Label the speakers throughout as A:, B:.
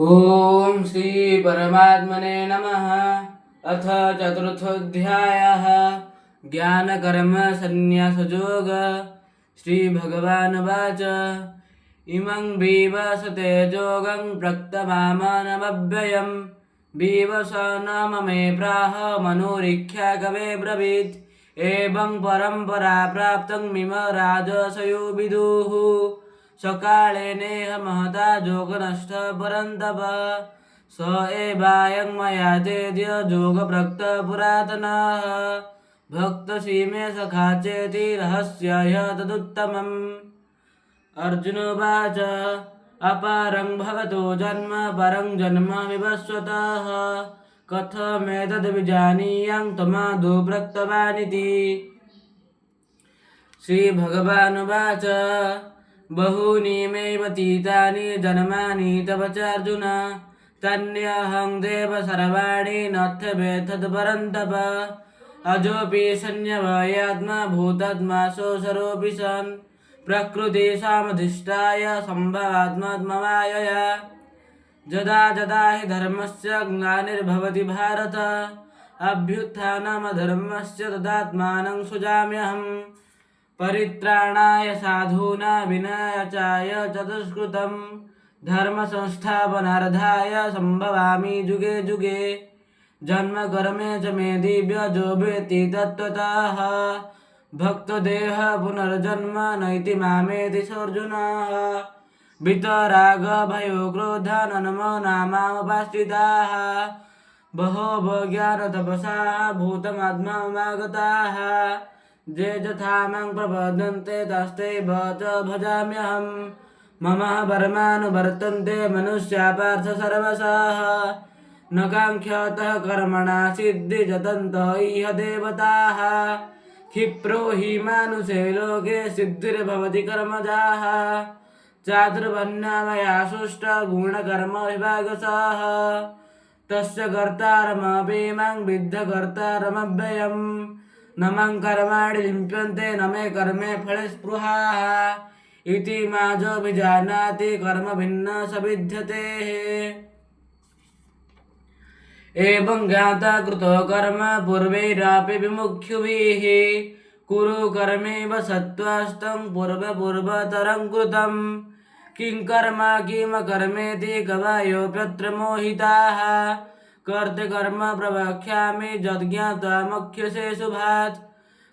A: ओम श्री परमात्मने नमः। अथ चतुर्थोऽध्यायः ज्ञानकर्म संन्यासयोग। श्री भगवानुवाच इमं विवसते योगं प्रक्तमामनमव्ययं विवसन मे प्राह मनोरीख्या कवे ब्रवीत् एवं परम्परा प्राप्तं मिम राजसयो विदुः सकाले नेह महता जोगनष्ट परन्तप स एवायं मया चेद्य जोगप्रक्त पुरातनः भक्तसीमे सखा चेति रहस्याय तदुत्तमम्। अर्जुनोवाच अपरं भवतो जन्म परं जन्म विवस्वतः कथमेतद्विजानीयं त्वमादौ प्रोक्तवानिति। श्रीभगवानुवाच बहूनि मे व्यतीतानि जन्मानि तव चार्जुन तन्यहं देव सर्वाणि नथ्यवेत्तदपरन्तप अजोऽपि संयमयात्मा भूतात्मा सोऽसरोऽपि सन् प्रकृतिसामधिष्ठाय सम्भवात्मात्ममायया यदा यदा हि धर्मस्य ग्लानिर्भवति भारत अभ्युत्थानमधर्मस्य तदात्मानं सृजाम्यहम् परित्राणाय साधूनां विनाशाय च दुष्कृतं धर्म संस्थापनार्थाय संभवामि जुगे जुगे जन्म कर्मे च मे दिव्य जो वेत्ति तत्त्वतः भक्तदेह पुनर्जन्म नैति मामेति सोऽर्जुनः वितराग भयो क्रोध नमो नामामुपाश्रिताः बहवो ज्ञानतपसा भूतमात्मामागताः जे यथा मां प्रपद्यन्ते तस्थैव च भजाम्यहम् मम परमानुवर्तन्ते मनुष्या पार्थ सर्वशः न काङ्क्षतः कर्मणा सिद्धिजतन्तः इह देवताः क्षिप्रो हि मानुषे लोके सिद्धिर्भवति कर्मजाः चातुर्वर्ण्यमया सृष्टगुणकर्मविभागशः तस्य कर्तारमपि मां विद्धकर्तारमव्ययम् न मां कर्माणि लिप्यन्ते न मे कर्मे फले स्पृहाः इति माजोऽभिजानाति कर्म भिन्न स विद्यते। एवं ज्ञाता कृतो कर्म पूर्वैरापि विमुख्युभिः कुरु कर्मेव सत्त्वास्तं पूर्वपूर्वतरं कृतं किं कर्म किमकर्मेति कवयोऽप्यत्र मोहिताः कर्तकर्म प्रवक्ष्यामि यज्ञात्वा मख्यसे शुभात्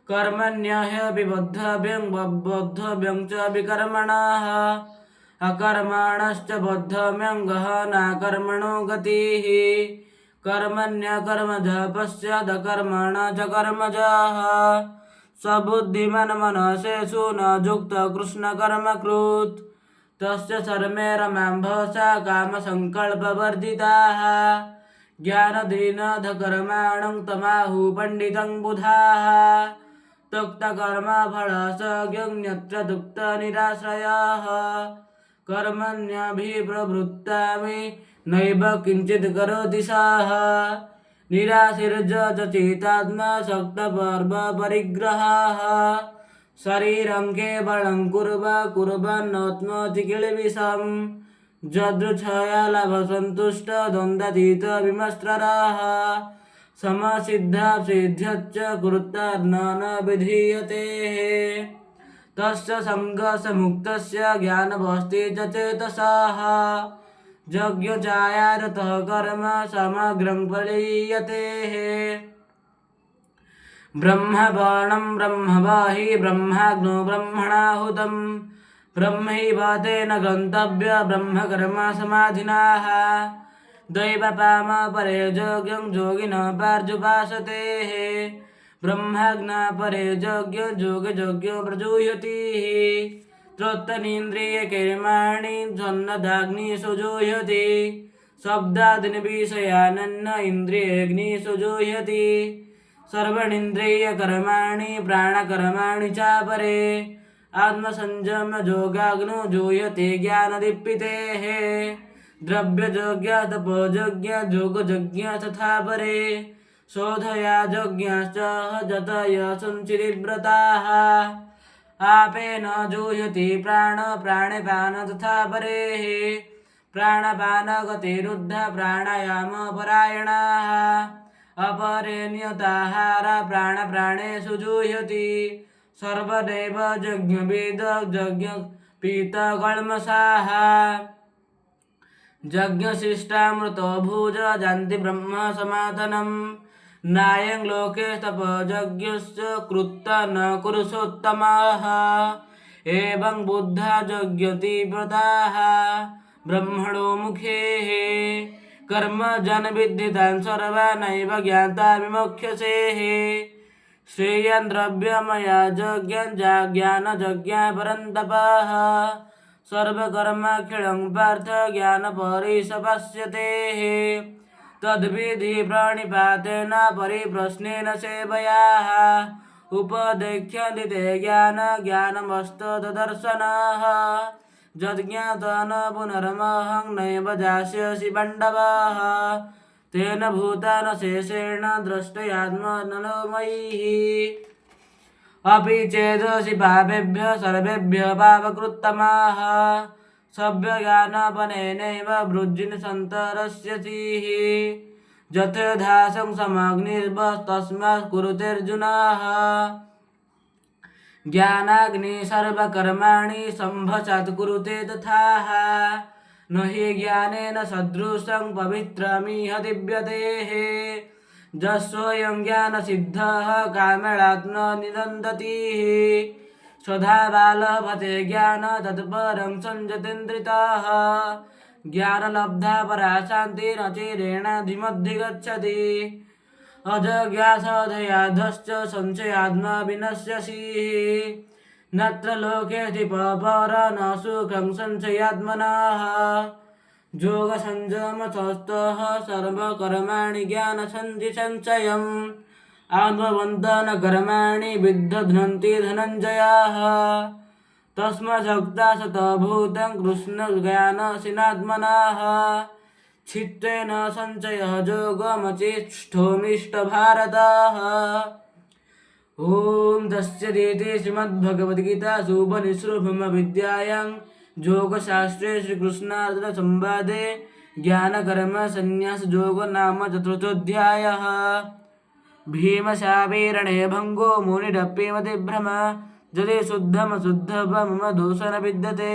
A: कर्मण्यह्यपि बद्धव्यं च विकर्मणः अकर्मणश्च बद्धव्यं गहना कर्मणो गतिः कर्मण्यकर्मजः पश्चादकर्मण च कर्मजः सबुद्धिमान् मनसेषु न युक्तः कृष्णकर्मकृत् तस्य सर्वैरमाम्भसा कामसङ्कल्पवर्जिताः ज्ञानदीनधकर्माणं तमाहु पण्डितं बुधाः त्यक्तकर्मफलसज्ञन्यत्र दुःखनिराश्रयः कर्मण्यभिप्रवृत्तानि नैव किञ्चित् करोति सः निराशीर्यचितात्मा सक्तपर्वपरिग्रहः शरीरं केवलं कुर्वन्नोत्नोति किल्बिषम् जदृच्छया लभसन्तुष्ट द्वन्द्वातीत विमस्त्ररः समसिद्धासिद्ध्यच्च कुरुत्तार्न न विधीयते तस्य सङ्गसमुक्तस्य ज्ञानभस्ति च चेतसः यज्ञचायारतः कर्म समग्रं फलीयते ब्रह्मबाणं ब्रह्मवाहि ब्रह्माग्नो ब्रह्मणाहुतं ब्रह्मैव तेन गन्तव्य ब्रह्मकर्म समाधिनाः दैवपामपरे योग्यं योगिनः पार्जुपासते ब्रह्माज्ञा परे योग्य योगयोग्यो प्रजूयति त्रोत्तनीन्द्रियकर्माणि सन्नदाग्निषु जुह्यति शब्दादीन् विषयानन्न इन्द्रियाग्निषु जुह्यति सर्वणीन्द्रियकर्माणि प्राणकर्माणि चापरे आत्मसंयम योगाग्नो जुह्यति ज्ञानदीपितेः द्रव्ययज्ञ तपोयज्ञ योगयज्ञ तथा परे शोधया यज्ञश्च जतय संचिरिव्रताः आपेन जुह्यति प्राण प्राणपान तथा परेः प्राणपानगतिरुद्ध प्राणायामपरायणाः अपरे नियताहार प्राणेषु जुह्यति सर्वदैव यज्ञवेद यज्ञपीतकल्मषाः यज्ञशिष्टामृतो भुज जानति ब्रह्म सनातनम् नायं लोके तपयज्ञश्च कृत्त न कुरुषोत्तमाः एवं बुद्धा यज्ञतीव्रताः ब्रह्मणो मुखे कर्म जन विद्धितान् सर्वानैव ज्ञाता विमोक्ष्यसे श्रेयान् द्रव्यमया ज्ञानयज्ञा परन्तपः सर्वकर्माखिलं पार्थ ज्ञानपरिसपश्यते तद्विधि प्रणिपातेन परिप्रश्नेन सेवयाः उपदेक्ष्यन्ति ते ज्ञानमस्तदर्शनः यज्ञातन पुनरमहं नैव दास्यसि पाण्डवः तेन भूतान शेषेण द्रष्टयात्मनोमयैः अपि चेदसि पापेभ्यः सर्वेभ्यः पापकृत्तमाः सभ्यज्ञानापनेनैव वृज्जिन् सन्तरस्यसि यथाधासं समग्निर्वस्तस्मात् कुरुतेऽर्जुनः ज्ञानाग्नि सर्वकर्माणि सम्भसात् कुरुते तथाः न हि ज्ञानेन सदृशं पवित्रमिह दिव्यतेः यस्वयं ज्ञानसिद्धः कामेणात्मनिदन्दति स्वधा बालभते ज्ञान तत्परं संयतेन्द्रितः ज्ञानलब्धा परा शान्तिरचिरेणाधिमधिगच्छति अजज्ञासाधयाधश्च संशयात्मा विनश्यसि नत्र लोकेऽस्ति पर न सुखं संशयात्मनः योगसंयमस्तः सर्वकर्माणि ज्ञानसंशयम् आत्मवन्तन कर्माणि विद्धध्नन्ति धनञ्जयः तस्मात् सतभूतं कृष्णज्ञानसिनात्मनः चित्तेन संशयः योगमचिष्ठोमिष्टभारतः ॐ तस्सदिति श्रीमद्भगवद्गीतासु उपनिषद्ब्रह्मविद्यायां योगशास्त्रे श्रीकृष्णार्जुनसंवादे ज्ञानकर्मसन्न्यासयोगो नाम चतुर्थोऽध्यायः भीमशावीरणे भङ्गो मुनिरप्येमतिभ्रम यदि शुद्धमशुद्धं मम दोषो न विद्यते